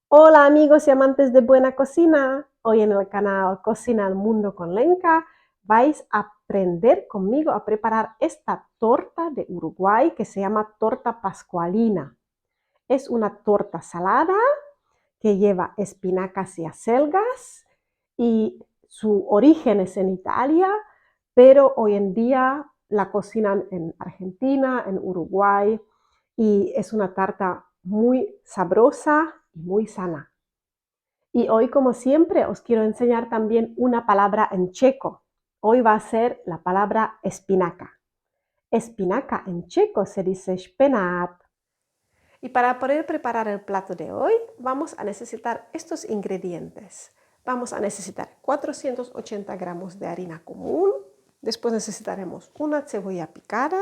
Hola amigos y amantes de buena cocina. Hoy en el canal Cocina al Mundo con Lenka vais a aprender conmigo a preparar esta torta de Uruguay que se llama torta pascualina. Es una torta salada que lleva espinacas y acelgas y su origen es en Italia, pero hoy en día la cocinan en Argentina, en Uruguay y es una tarta muy sabrosa y muy sana. Y hoy, como siempre, os quiero enseñar también una palabra en checo. Hoy va a ser la palabra espinaca. Espinaca en checo se dice špenát. Y para poder preparar el plato de hoy, vamos a necesitar estos ingredientes. Vamos a necesitar 480 gramos de harina común. Después necesitaremos una cebolla picada.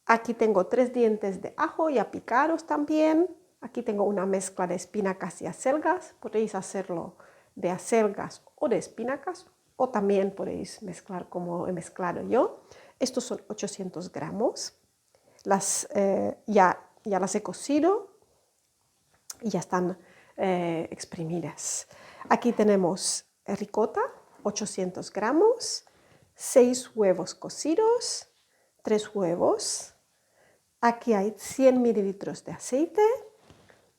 Aquí tengo 3 dientes de ajo ya picados también. Aquí tengo una mezcla de espinacas y acelgas. Podéis hacerlo de acelgas o de espinacas, o también podéis mezclar como he mezclado yo. Estos son 800 gramos. Ya las he cocido y ya están exprimidas. Aquí tenemos ricota, 800 gramos, 6 huevos cocidos, 3 huevos. Aquí hay 100 mililitros de aceite,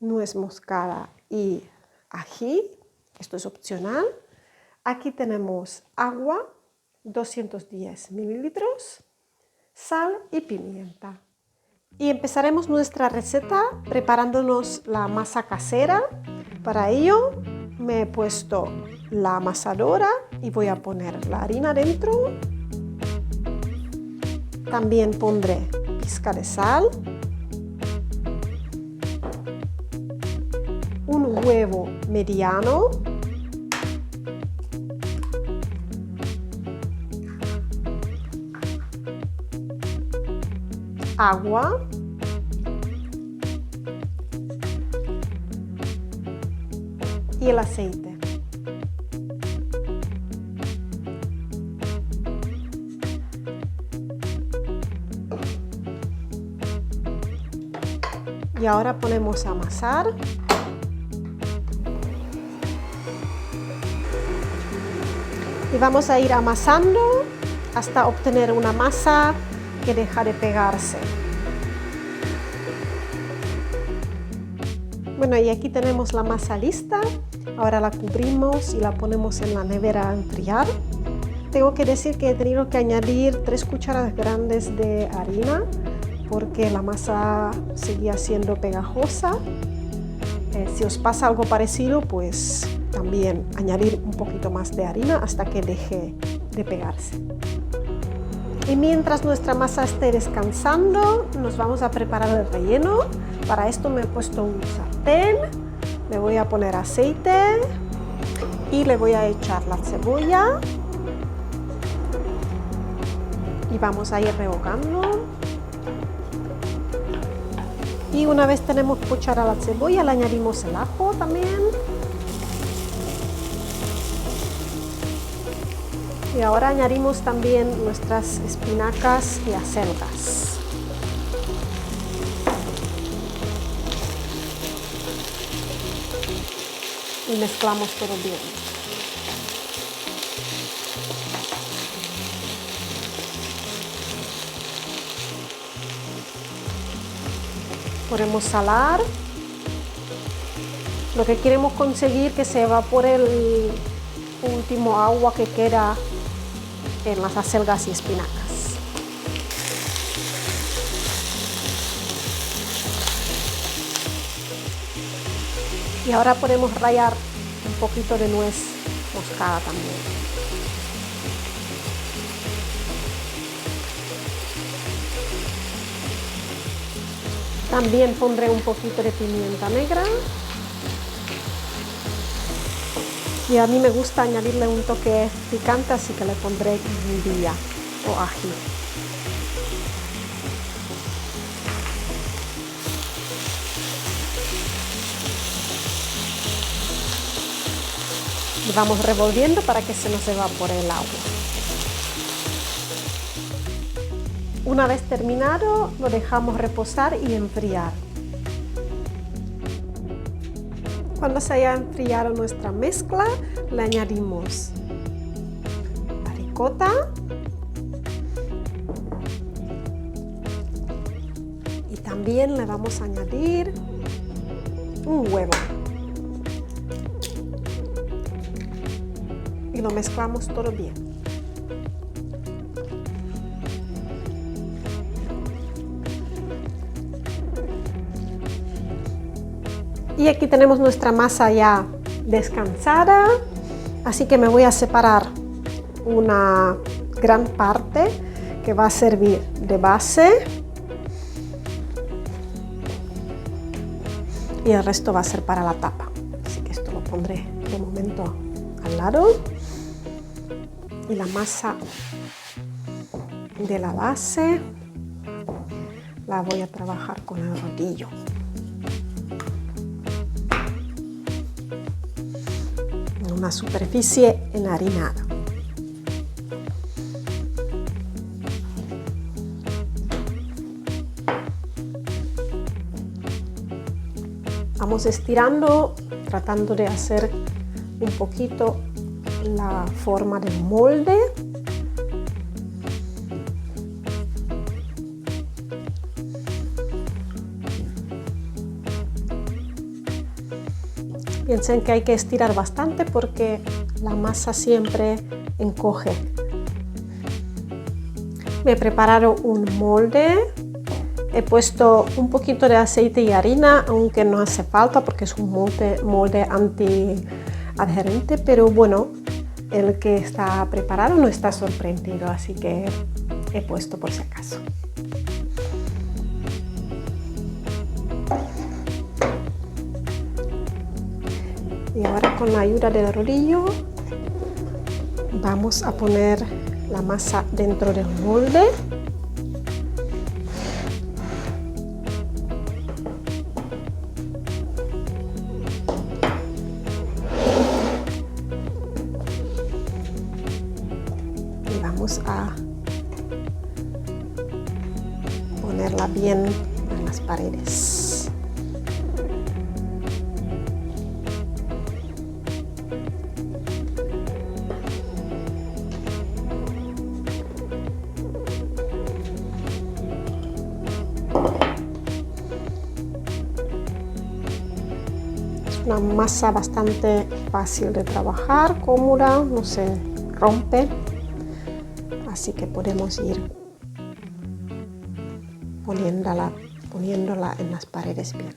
nuez moscada y ají. Esto es opcional. Aquí tenemos agua, 210 mililitros, sal y pimienta. Y empezaremos nuestra receta preparándonos la masa casera. Para ello me he puesto la amasadora y voy a poner la harina dentro. También pondré pizca de sal, un huevo mediano, agua, y el aceite. Y ahora ponemos a amasar. Y vamos a ir amasando hasta obtener una masa que deja de pegarse. Bueno, y aquí tenemos la masa lista. Ahora la cubrimos y la ponemos en la nevera a enfriar. Tengo que decir que he tenido que añadir 3 cucharadas grandes de harina porque la masa seguía siendo pegajosa. Si os pasa algo parecido, pues también añadir un poquito más de harina hasta que deje de pegarse. Y mientras nuestra masa esté descansando, nos vamos a preparar el relleno. Para esto me he puesto un sartén, le voy a poner aceite y le voy a echar la cebolla. Y vamos a ir rehogando. Y una vez tenemos pochada la cebolla, le añadimos el ajo también. Y ahora añadimos también nuestras espinacas y acelgas. Y mezclamos todo bien. Podemos salar. Lo que queremos conseguir es que se evapore el último agua que queda en las acelgas y espinacas. Y ahora podemos rallar un poquito de nuez moscada también. También pondré un poquito de pimienta negra. Y a mí me gusta añadirle un toque picante, así que le pondré guindilla o ají. Y vamos revolviendo para que se nos evapore el agua. Una vez terminado, lo dejamos reposar y enfriar. Cuando se haya enfriado nuestra mezcla, le añadimos la ricota y también le vamos a añadir un huevo y lo mezclamos todo bien. Y aquí tenemos nuestra masa ya descansada, así que me voy a separar una gran parte que va a servir de base y el resto va a ser para la tapa. Así que esto lo pondré de momento al lado y la masa de la base la voy a trabajar con el rodillo. Una superficie enharinada. Vamos estirando, tratando de hacer un poquito la forma del molde. Piensen que hay que estirar bastante porque la masa siempre encoge. Me he preparado un molde. He puesto un poquito de aceite y harina, aunque no hace falta porque es un molde antiadherente, pero bueno, el que está preparado no está sorprendido, así que he puesto por si acaso. Y ahora con la ayuda del rodillo vamos a poner la masa dentro del molde. Y vamos a ponerla bien en las paredes. Una masa bastante fácil de trabajar, cómoda, no se rompe, así que podemos ir poniéndola en las paredes bien.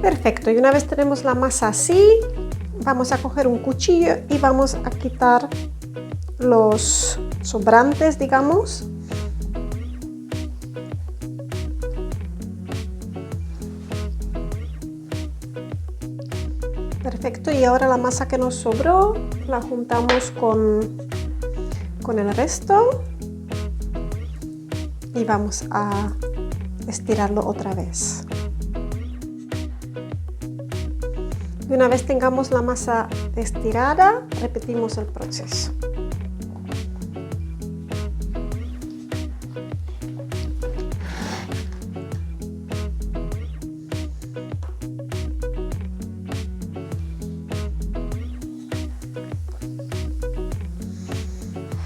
Perfecto, y una vez tenemos la masa así, vamos a coger un cuchillo y vamos a quitar los sobrantes, digamos. Perfecto, y ahora la masa que nos sobró la juntamos con el resto y vamos a estirarlo otra vez. Y una vez tengamos la masa estirada, repetimos el proceso.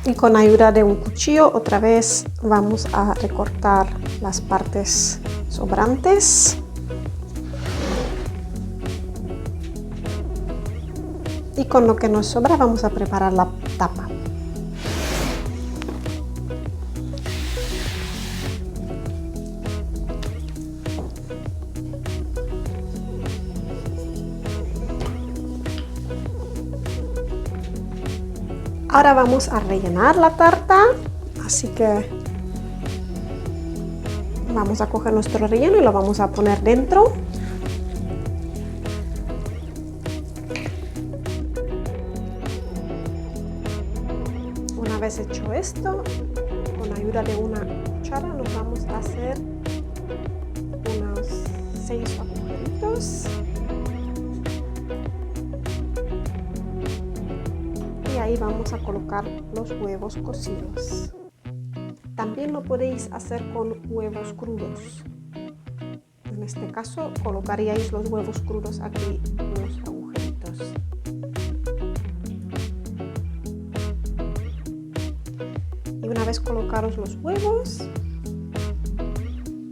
Y con ayuda de un cuchillo otra vez vamos a recortar las partes sobrantes. Y con lo que nos sobra vamos a preparar la tapa. Ahora vamos a rellenar la tarta, así que vamos a coger nuestro relleno y lo vamos a poner dentro. Una vez hecho esto, con ayuda de una cuchara nos vamos a hacer unos 6 agujeritos. Y ahí vamos a colocar los huevos cocidos. También lo podéis hacer con huevos crudos. En este caso colocaríais los huevos crudos aquí en los agujeritos. Y una vez colocados los huevos,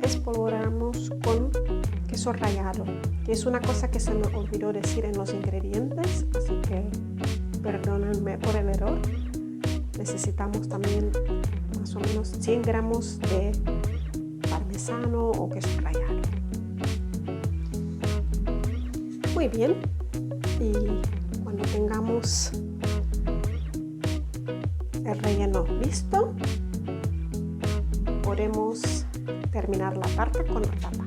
espolvoreamos con queso rallado, que es una cosa que se me olvidó decir en los ingredientes, así que perdónenme por el error. Necesitamos también más o menos 100 gramos de parmesano o queso rallado. Muy bien, y cuando tengamos el relleno listo, podemos terminar la tarta con la tapa.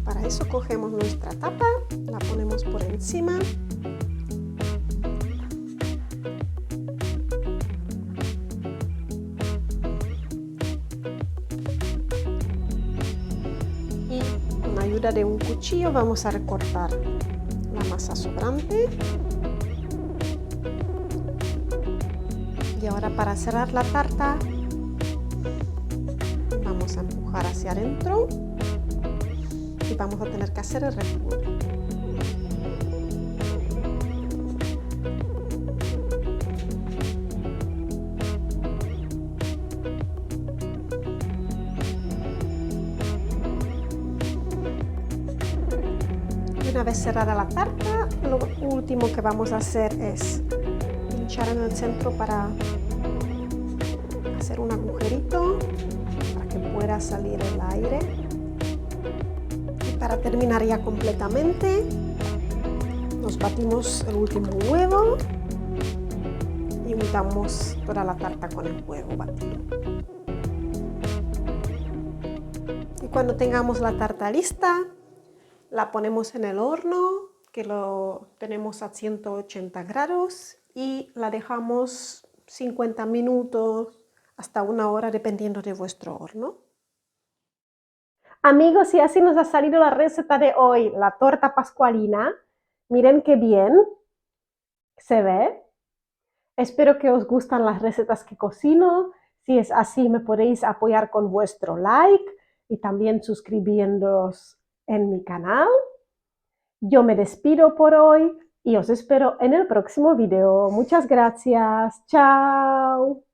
Para eso cogemos nuestra tapa, la ponemos por encima y con ayuda de un cuchillo vamos a recortar la masa sobrante. Y ahora para cerrar la tarta vamos a empujar hacia adentro y vamos a tener que hacer el recubre. Y una vez cerrada la tarta, lo último que vamos a hacer es pinchar en el centro para hacer un agujerito para que pueda salir el aire. Y para terminar ya completamente, nos batimos el último huevo y untamos toda la tarta con el huevo batido. Y cuando tengamos la tarta lista, la ponemos en el horno, que lo tenemos a 180 grados, y la dejamos 50 minutos hasta 1 hora, dependiendo de vuestro horno. Amigos, y así nos ha salido la receta de hoy, la torta pascualina. Miren qué bien se ve. Espero que os gustan las recetas que cocino. Si es así, me podéis apoyar con vuestro like y también suscribiéndoos en mi canal. Yo me despido por hoy y os espero en el próximo video. Muchas gracias. Chao.